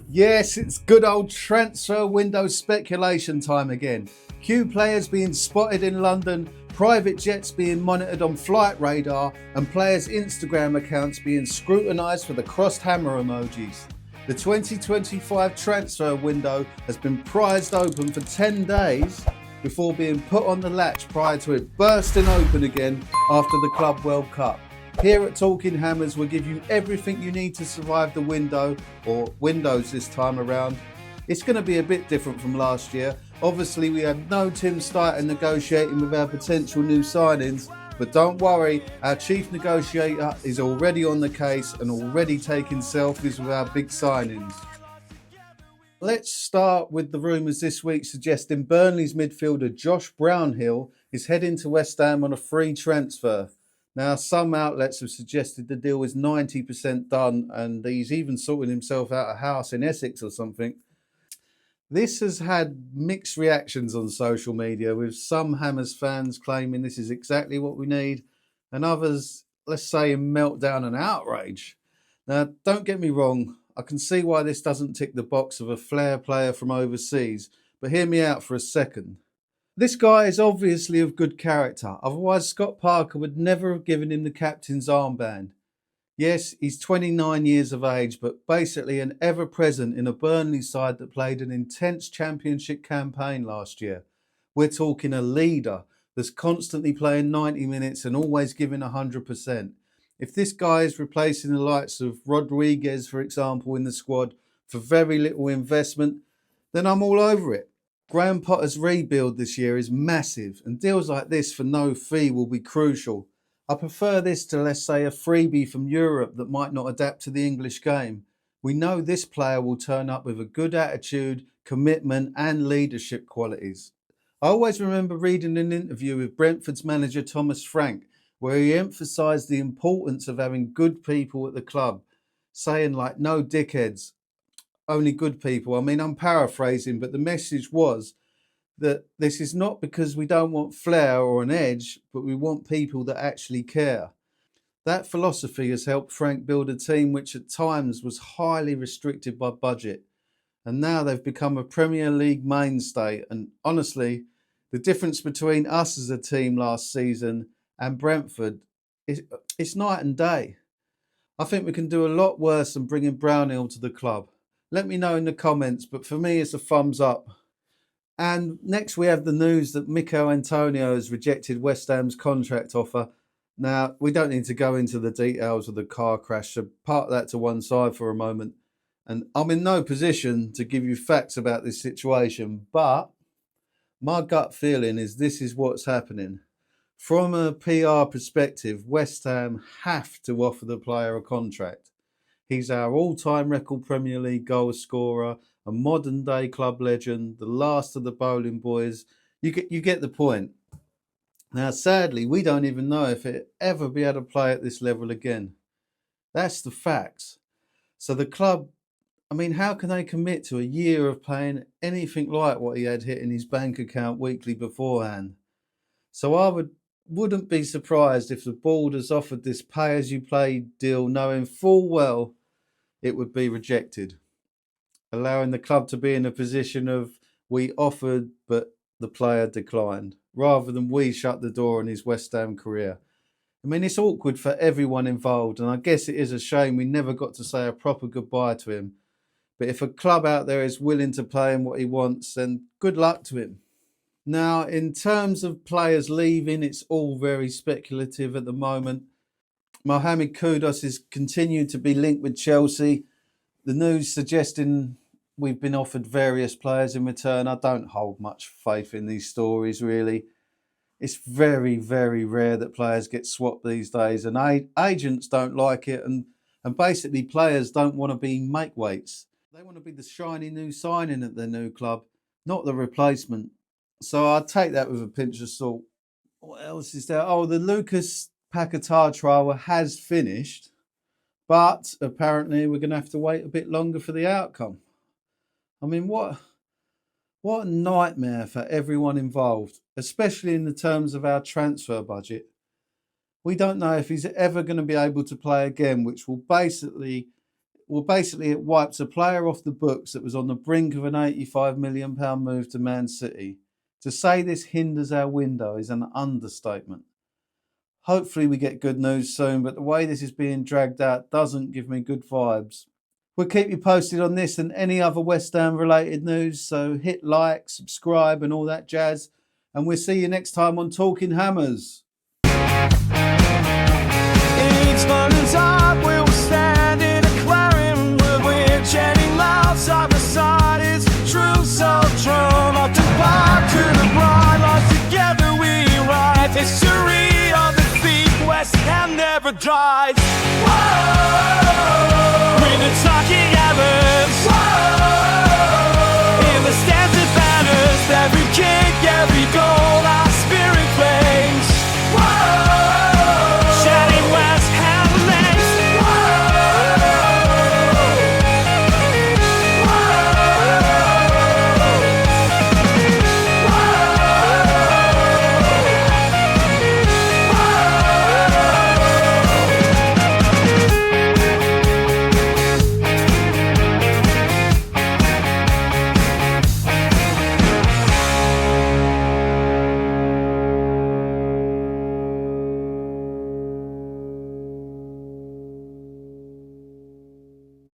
Yes, it's good old transfer window speculation time again. Q players being spotted in London, private jets being monitored on flight radar, and players' Instagram accounts being scrutinised for the crossed hammer emojis. The 2025 transfer window has been prized open for 10 days before being put on the latch prior to it bursting open again after the Club World Cup. Here at Talking Hammers, we'll give you everything you need to survive the window, or windows this time around. It's going to be a bit different from last year. Obviously, we had no Tim Stighton negotiating with our potential new signings, but don't worry, our chief negotiator is already on the case and already taking selfies with our big signings. Let's start with the rumours this week suggesting Burnley's midfielder Josh Brownhill is heading to West Ham on a free transfer. Now, some outlets have suggested the deal is 90% done and he's even sorting himself out a house in Essex or something. This has had mixed reactions on social media, with some Hammers fans claiming this is exactly what we need, and others, let's say, in meltdown and outrage. Now, don't get me wrong, I can see why this doesn't tick the box of a flair player from overseas, but hear me out for a second. This guy is obviously of good character, otherwise Scott Parker would never have given him the captain's armband. Yes, he's 29 years of age, but basically an ever-present in a Burnley side that played an intense championship campaign last year. We're talking a leader that's constantly playing 90 minutes and always giving 100%. If this guy is replacing the likes of Rodriguez, for example, in the squad for very little investment, then I'm all over it. Graham Potter's rebuild this year is massive, and deals like this for no fee will be crucial. I prefer this to, let's say, a freebie from Europe that might not adapt to the English game. We know this player will turn up with a good attitude, commitment, and leadership qualities. I always remember reading an interview with Brentford's manager Thomas Frank, where he emphasised the importance of having good people at the club, saying like no dickheads, only good people. I mean, I'm paraphrasing, but the message was that this is not because we don't want flair or an edge, but we want people that actually care. That philosophy has helped Frank build a team which at times was highly restricted by budget. And now they've become a Premier League mainstay. And honestly, the difference between us as a team last season and Brentford, it's night and day. I think we can do a lot worse than bringing Brownhill to the club. Let me know in the comments, but for me, it's a thumbs up. And next, we have the news that Mikel Antonio has rejected West Ham's contract offer. Now, we don't need to go into the details of the car crash, so park that to one side for a moment. And I'm in no position to give you facts about this situation, but my gut feeling is this is what's happening. From a PR perspective, West Ham have to offer the player a contract. He's our all-time record Premier League goal scorer, a modern-day club legend, the last of the bowling boys. You get the point. Now, sadly, we don't even know if he'll ever be able to play at this level again. That's the facts. So the club, I mean, how can they commit to a year of playing anything like what he had hit in his bank account weekly beforehand? So I wouldn't be surprised if the board has offered this pay-as-you-play deal knowing full well it would be rejected, allowing the club to be in a position of we offered but the player declined, rather than we shut the door on his West Ham career. I mean, it's awkward for everyone involved, and I guess it is a shame we never got to say a proper goodbye to him. But if a club out there is willing to pay him what he wants, then good luck to him. Now, in terms of players leaving, it's all very speculative at the moment. Mohamed Kudus is continued to be linked with Chelsea. The news suggesting we've been offered various players in return. I don't hold much faith in these stories, really. It's very, very rare that players get swapped these days, and agents don't like it, and basically players don't want to be make-weights. They want to be the shiny new signing at their new club, not the replacement. So I take that with a pinch of salt. What else is there? Oh, the Lucas Paquetá trial has finished, but apparently we're going to have to wait a bit longer for the outcome. I mean, what a nightmare for everyone involved, especially in the terms of our transfer budget. We don't know if he's ever going to be able to play again, which will basically Well, basically, it wipes a player off the books that was on the brink of an £85 million move to Man City. To say this hinders our window is an understatement. Hopefully we get good news soon, but the way this is being dragged out doesn't give me good vibes. We'll keep you posted on this and any other West Ham related news, so hit like, subscribe and all that jazz, and we'll see you next time on Talking Hammers. Each morning's up, we will stand in a aquarium where we're chanting loud side by side. It's true, so true. Not to part to the bride, lost together we ride. History of the deep West Ham never dries. Whoa, we're the Talking Hammers. Whoa.